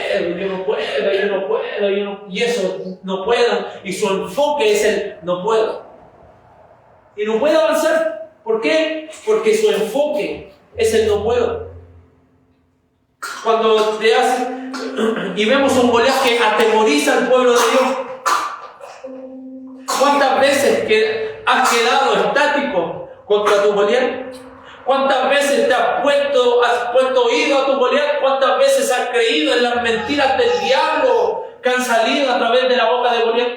y eso no puedo, y su enfoque es el no puedo. Y no puede avanzar. ¿Por qué? Porque su enfoque es el no puedo. Cuando te hacen y vemos un Goliat que atemoriza al pueblo de Dios, ¿cuántas veces que has quedado estático contra tu Goliat? ¿Cuántas veces te has puesto oído a tu Goliat? ¿Cuántas veces has creído en las mentiras del diablo que han salido a través de la boca de Goliat?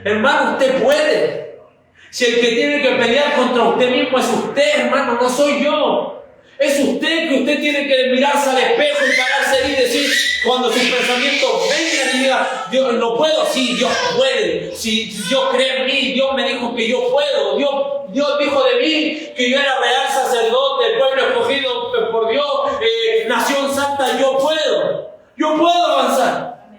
Hermano, usted puede. Si el que tiene que pelear contra usted mismo es usted, hermano, no soy yo. Es usted, que usted tiene que mirarse al espejo y pararse ahí y decir, cuando sus pensamientos vengan y digan, Dios, no puedo, sí, Dios puede. Si Dios cree en mí, Dios me dijo que yo puedo. Dios dijo de mí que yo era real sacerdote, pueblo escogido por Dios, nación santa, yo puedo avanzar.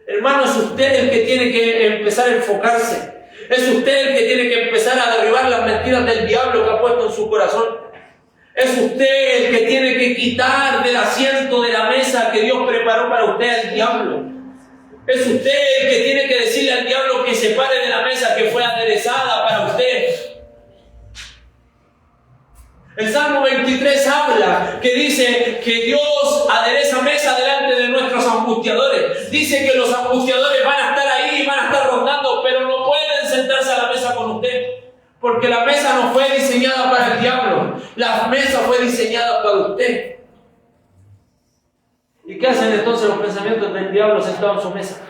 Hermano, es usted el que tiene que empezar a enfocarse. Es usted el que tiene que empezar a derribar las mentiras del diablo que ha puesto en su corazón. Es usted el que tiene que quitar del asiento de la mesa que Dios preparó para usted al diablo. Es usted el que tiene que decirle al diablo que se pare de la mesa que fue aderezada para usted. El Salmo 23 habla que dice que Dios adereza mesa delante de nuestros angustiadores. Dice que los angustiadores van a estar ahí, van a estar rondando, pero no pueden sentarse a la mesa con usted. Porque la mesa no fue diseñada para el diablo. La mesa fue diseñada para usted. ¿Y qué hacen entonces los pensamientos del diablo sentados en su mesa?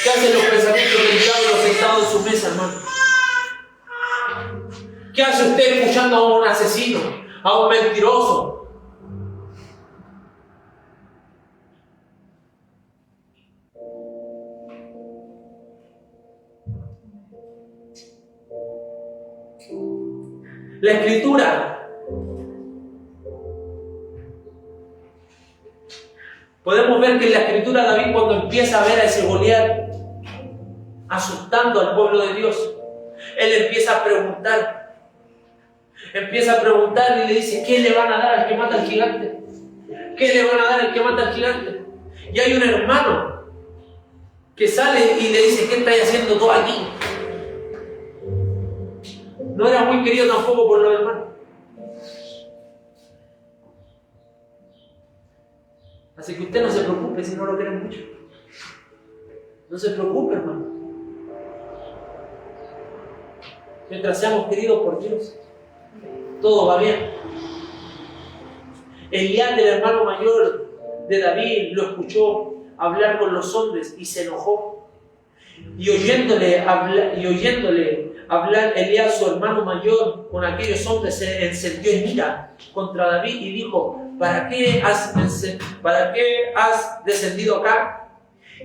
¿Qué hacen los pensamientos del diablo sentados en su mesa, hermano? ¿Qué hace usted escuchando a un asesino, a un mentiroso? La Escritura. Podemos ver que en la Escritura David, cuando empieza a ver a ese Goliat asustando al pueblo de Dios, él empieza a preguntar. Empieza a preguntar y le dice, ¿qué le van a dar al que mata al gigante? ¿Qué le van a dar al que mata al gigante? Y hay un hermano que sale y le dice, ¿qué estás haciendo tú aquí? No era muy querido tampoco por los hermanos. Así que usted no se preocupe si no lo quieren mucho. No se preocupe, hermano. Mientras seamos queridos por Dios, todo va bien. Elías, el hermano mayor de David, lo escuchó hablar con los hombres y se enojó. Y oyéndole hablar Elías, su hermano mayor, con aquellos hombres, se encendió en ira contra David y dijo, ¿para qué has descendido acá?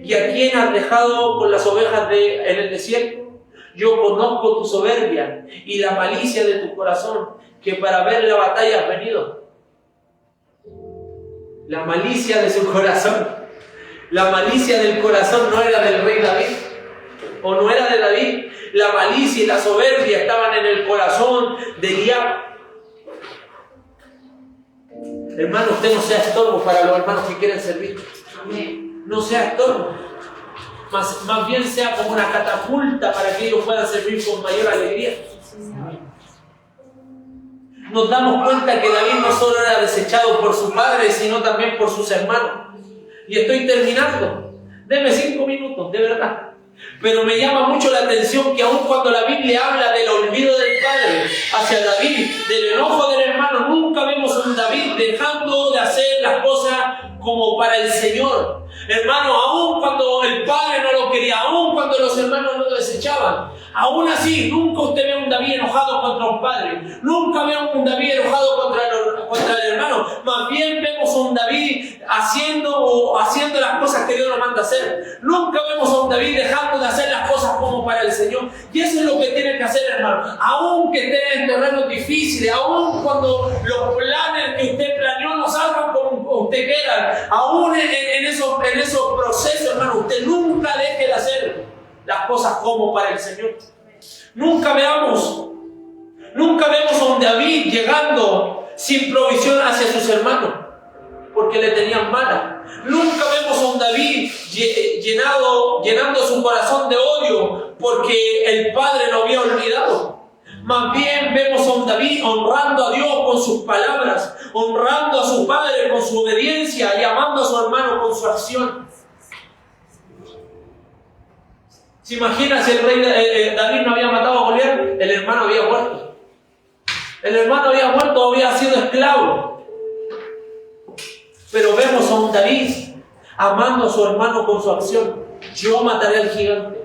¿Y a quién has dejado con las ovejas en el desierto? Yo conozco tu soberbia y la malicia de tu corazón, que para ver la batalla has venido. La malicia de su corazón. La malicia del corazón no era del rey David, o no era de David. La malicia y la soberbia estaban en el corazón de Elías. Hermano, usted no sea estorbo para los hermanos que quieren servir. No sea estorbo. Más bien sea como una catapulta para que ellos puedan servir con mayor alegría. Nos damos cuenta que David no solo era desechado por su padre, sino también por sus hermanos. Y estoy terminando. Deme 5 minutos, de verdad. Pero me llama mucho la atención que aun cuando la Biblia habla del olvido del padre hacia David, del enojo del hermano, nunca vemos a un David dejando de hacer las cosas como para el Señor. Hermano, aun cuando el padre no lo quería, aun cuando los hermanos lo desechaban, aún así, nunca usted ve a un David enojado contra un padre. Nunca ve a un David enojado contra el hermano. Más bien vemos a un David haciendo las cosas que Dios nos manda hacer. Nunca vemos a un David dejando de hacer las cosas como para el Señor. Y eso es lo que tiene que hacer, hermano. Aún que esté en terrenos difíciles, aún cuando los planes que usted planeó no salgan como usted queda, aún en esos procesos, hermano, usted nunca deje de hacer las cosas como para el Señor. Nunca vemos a un David llegando sin provisión hacia sus hermanos, porque le tenían mala. Nunca vemos a un David llenando su corazón de odio, porque el padre lo había olvidado. Más bien vemos a un David honrando a Dios con sus palabras, honrando a su padre con su obediencia y amando a su hermano con su acción. ¿Se imagina si el rey David no había matado a Goliat? El hermano había muerto. El hermano había muerto o había sido esclavo. Pero vemos a un David amando a su hermano con su acción. Yo mataré al gigante.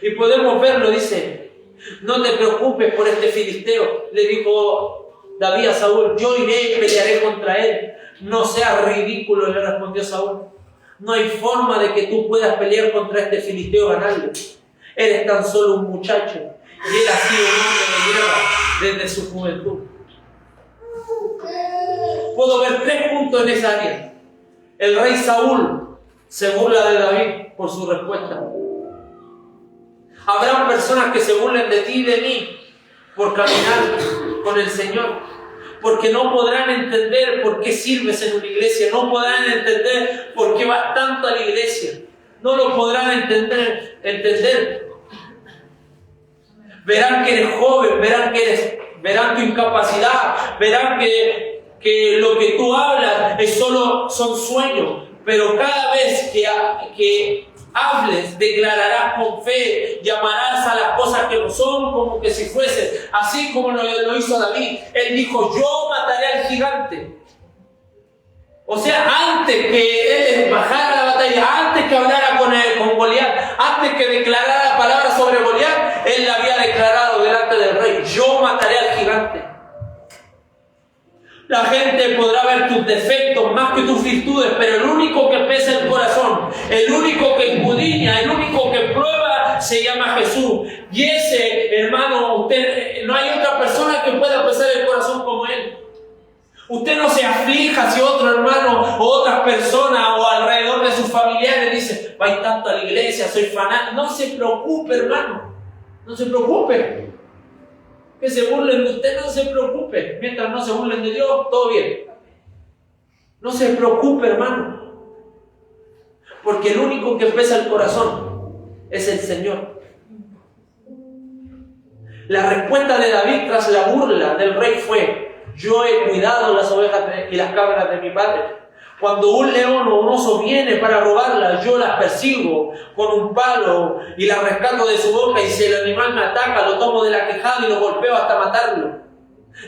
Y podemos verlo, dice, no te preocupes por este filisteo. Le dijo David a Saúl, yo iré y pelearé contra él. No seas ridículo, le respondió Saúl. No hay forma de que tú puedas pelear contra este filisteo y ganarle. Eres tan solo un muchacho y él ha sido un hombre de guerra desde su juventud. Puedo ver 3 puntos en esa área. El rey Saúl se burla de David por su respuesta. Habrá personas que se burlen de ti y de mí por caminar con el Señor, porque no podrán entender por qué sirves en una iglesia, no podrán entender por qué vas tanto a la iglesia, no lo podrán entender. Verán que eres joven, verán tu incapacidad, verán que lo que tú hablas son sueños, pero cada vez que hables, declararás con fe, llamarás a las cosas que no son como que si fuesen, así como lo hizo David. Él dijo, yo mataré al gigante. O sea, antes que él bajara a la batalla, antes que hablara con Goliat, antes que declarara palabras sobre Goliat, él la había declarado delante del rey, yo mataré al gigante. La gente podrá ver tus defectos más que tus virtudes, pero el único que pesa el corazón, el único que escudriña, el único que prueba, se llama Jesús. Y ese, hermano, no hay otra persona que pueda pesar el corazón como Él. Usted no se aflija si otro hermano o otras personas o alrededor de sus familiares dicen, vais tanto a la iglesia, soy fanático. No se preocupe, hermano, no se preocupe. Que se burlen de usted, no se preocupe. Mientras no se burlen de Dios, todo bien. No se preocupe, hermano. Porque el único que pesa el corazón es el Señor. La respuesta de David tras la burla del rey fue, yo he cuidado las ovejas y las cabras de mi padre. Cuando un león o un oso viene para robarlas, yo las persigo con un palo y las rescato de su boca, y si el animal me ataca, lo tomo de la quijada y lo golpeo hasta matarlo.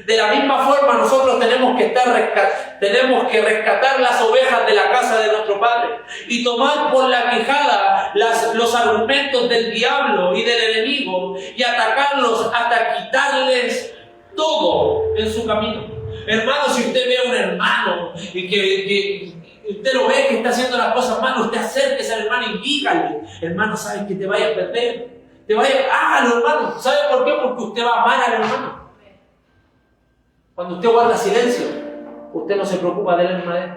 De la misma forma, nosotros tenemos que rescatar las ovejas de la casa de nuestro Padre y tomar por la quijada los argumentos del diablo y del enemigo y atacarlos hasta quitarles todo en su camino. Hermano, si usted ve a un hermano y que usted lo ve que está haciendo las cosas mal, usted acérquese al hermano y dígale, hermano, ¿sabes que te vaya a perder? Hágalo, hermano. ¿Sabe por qué? Porque usted va a amar al hermano. Cuando usted guarda silencio, usted no se preocupa del alma de él.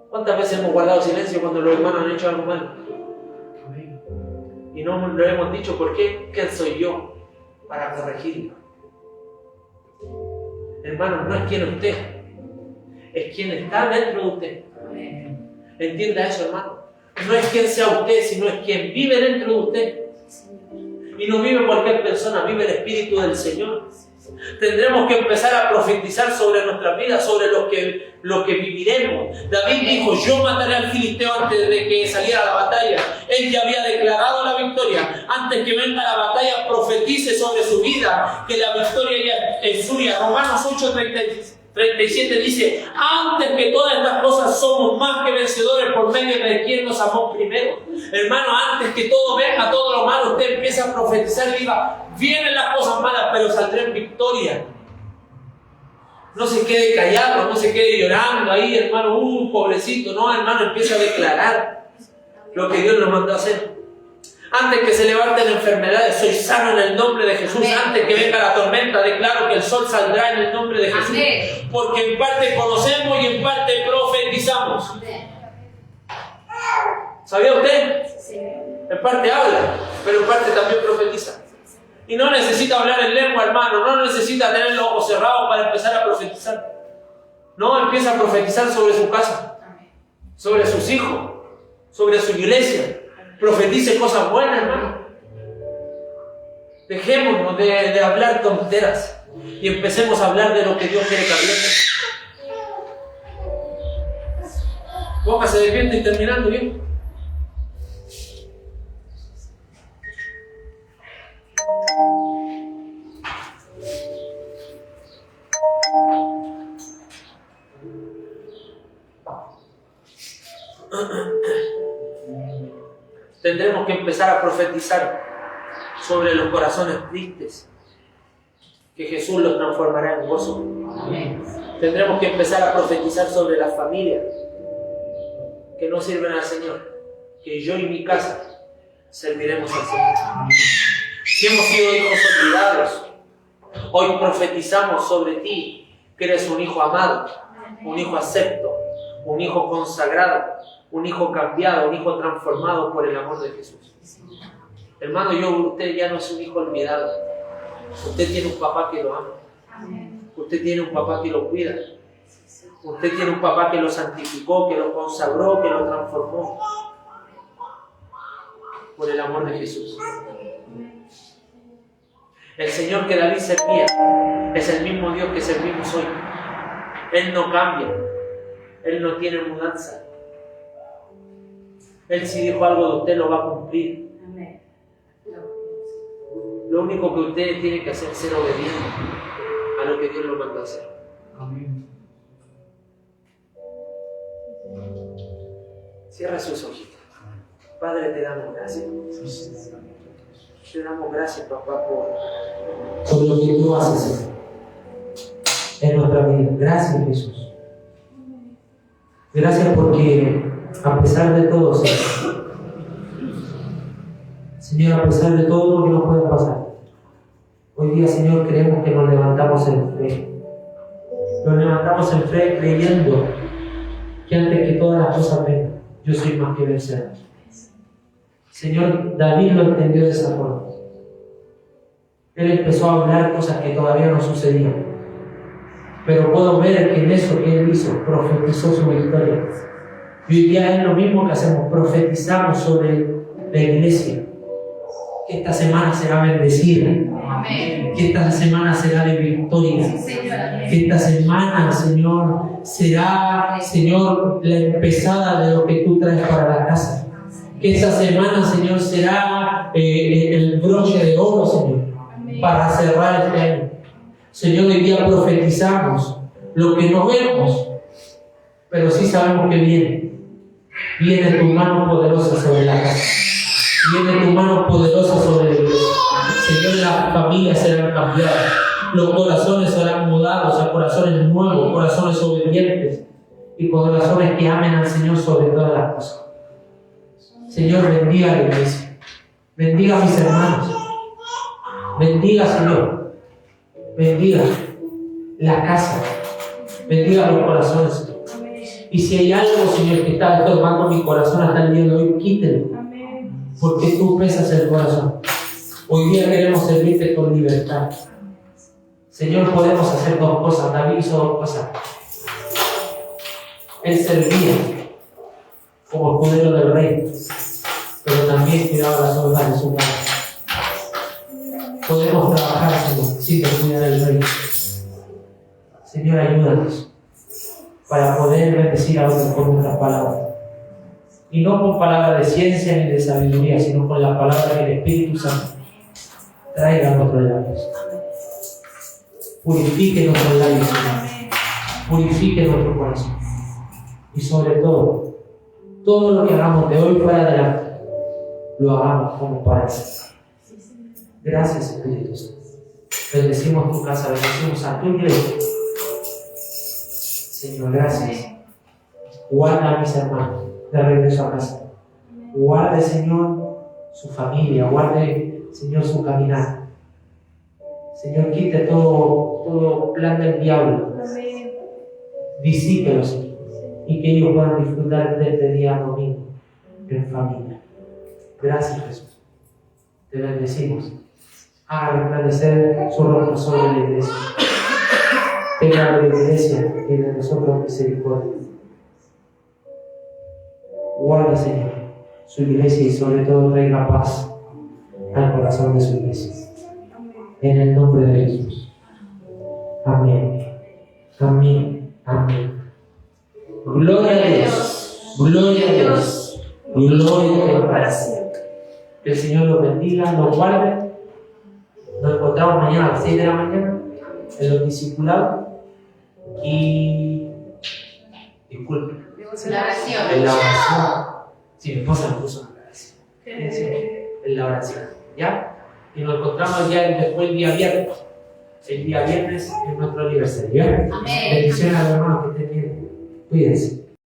¿Cuántas veces hemos guardado silencio cuando los hermanos han hecho algo malo? Y no lo hemos dicho, ¿por qué? ¿Quién soy yo para corregirlo? Hermano, no es quien es usted, es quien está dentro de usted. Entienda eso, hermano. No es quien sea usted, sino es quien vive dentro de usted. Y no vive cualquier persona, vive el Espíritu del Señor. Tendremos que empezar a profetizar sobre nuestras vidas, sobre lo que viviremos. David dijo, yo mataré al filisteo antes de que saliera a la batalla. Él ya había declarado la victoria. Antes que venga la batalla, profetice sobre su vida, que la victoria ya es suya. Romanos 8:37 dice, antes que todas estas cosas somos más que vencedores por medio de quien nos amó primero. Hermano, antes que todo venga, todo lo malo, usted empieza a profetizar y diga, vienen las cosas malas, pero saldré en victoria. No se quede callado, no se quede llorando ahí, hermano, pobrecito. No, hermano, empieza a declarar lo que Dios nos mandó a hacer. Antes que se levanten enfermedades, soy sano en el nombre de Jesús. Amén. Antes que venga la tormenta, declaro que el sol saldrá en el nombre de Jesús. Amén. Porque en parte conocemos y en parte profetizamos. Amén. ¿Sabía usted? Sí. En parte habla, pero en parte también profetiza. Y no necesita hablar en lengua, hermano. No necesita tener los ojos cerrados para empezar a profetizar. No, empieza a profetizar sobre su casa, sobre sus hijos, sobre su iglesia. Profetice cosas buenas, hermano. Dejémonos de hablar tonteras y empecemos a hablar de lo que Dios quiere que hablemos. Póngase de pie y terminando bien. Tendremos que empezar a profetizar sobre los corazones tristes, que Jesús los transformará en gozo. Amén. Tendremos que empezar a profetizar sobre las familias que no sirven al Señor, que yo y mi casa serviremos al Señor. Si hemos sido hijos olvidados, hoy profetizamos sobre ti que eres un hijo amado, un hijo acepto, un hijo consagrado, un hijo cambiado, un hijo transformado por el amor de Jesús. Hermano, usted ya no es un hijo olvidado. Usted tiene un papá que lo ama. Usted tiene un papá que lo cuida. Usted tiene un papá que lo santificó, que lo consagró, que lo transformó por el amor de Jesús. El Señor que David servía es el mismo Dios que servimos hoy. Él no cambia. Él no tiene mudanza. Él si dijo algo de usted lo va a cumplir. Lo único que usted tiene que hacer es ser obediente a lo que Dios lo mandó a hacer. Amén. Cierra sus ojitos. Padre, te damos gracias. Te damos gracias, papá, por lo que tú haces en nuestra vida. Gracias, Jesús. Gracias porque a pesar de todo, Señor, a pesar de todo lo que nos pueda pasar, hoy día, Señor, creemos que nos levantamos en fe. Nos levantamos en fe creyendo que antes que todas las cosas vengan, yo soy más que vencedor. Señor, David lo entendió de esa forma. Él empezó a hablar cosas que todavía no sucedían. Pero puedo ver que en eso que él hizo, profetizó su victoria. Y hoy día es lo mismo que hacemos, profetizamos sobre la iglesia. Que esta semana será bendecida. Amén. Que esta semana será de victoria. Que esta semana, Señor, será, Señor, la empezada de lo que tú traes para la casa. Que esta semana, Señor, será el broche de oro, Señor, para cerrar este año. Señor, hoy día profetizamos lo que no vemos, pero sí sabemos que viene. Viene tu mano poderosa sobre la casa. Viene tu mano poderosa sobre la iglesia. Señor, las familias serán cambiadas. Los corazones serán mudados a corazones nuevos, corazones obedientes y corazones que amen al Señor sobre todas las cosas. Señor, bendiga a la iglesia. Bendiga a mis hermanos. Bendiga, Señor. Bendiga la casa. Bendiga los corazones, Señor. Y si hay algo, Señor, que está estorbando mi corazón hasta el día de hoy, quítelo. Porque tú pesas el corazón. Hoy día queremos servirte con libertad. Señor, podemos hacer dos cosas. David hizo dos cosas. Él servía como escudero del rey, pero también cuidaba las obras de su padre. Podemos trabajar, Señor, sin descuidar el rey. Señor, ayúdanos para poder bendecir a otros con nuestras palabras. Y no con palabras de ciencia ni de sabiduría, sino con la palabra que el Espíritu Santo traiga a nuestros labios. Purifique nuestros labios, Señor. Purifique nuestro corazón. Y sobre todo lo que hagamos de hoy para adelante, lo hagamos como para Él. Gracias, Espíritu Santo. Bendecimos tu casa, bendecimos a tu iglesia. Señor, gracias. Guarda a mis hermanos de regreso a casa. Guarde, Señor, su familia, guarde, Señor, su caminar. Señor, quite todo plan del diablo. Disípelo, Señor, y que ellos puedan disfrutar de este día domingo en familia. Gracias, Jesús. Te bendecimos. Haga resplandecer su rostro sobre la iglesia. Tenga de la iglesia y de nosotros misericordia. Guarde, Señor, su iglesia y sobre todo traiga paz al corazón de su iglesia. En el nombre de Jesús. Amén. Amén. Amén. Gloria a Dios. Gloria a Dios. Gloria a Dios para siempre. Que el Señor los bendiga, los guarde. Nos encontramos mañana a las 6 de la mañana en los discipulados. Y disculpe. La oración. En la oración. Sí, mi esposa me puso una oración. En la oración. ¿Ya? Y nos encontramos ya después el día viernes. El día viernes es nuestro aniversario. ¿Ya? Amén. Bendiciones a los hermanos que estén bien. Cuídense.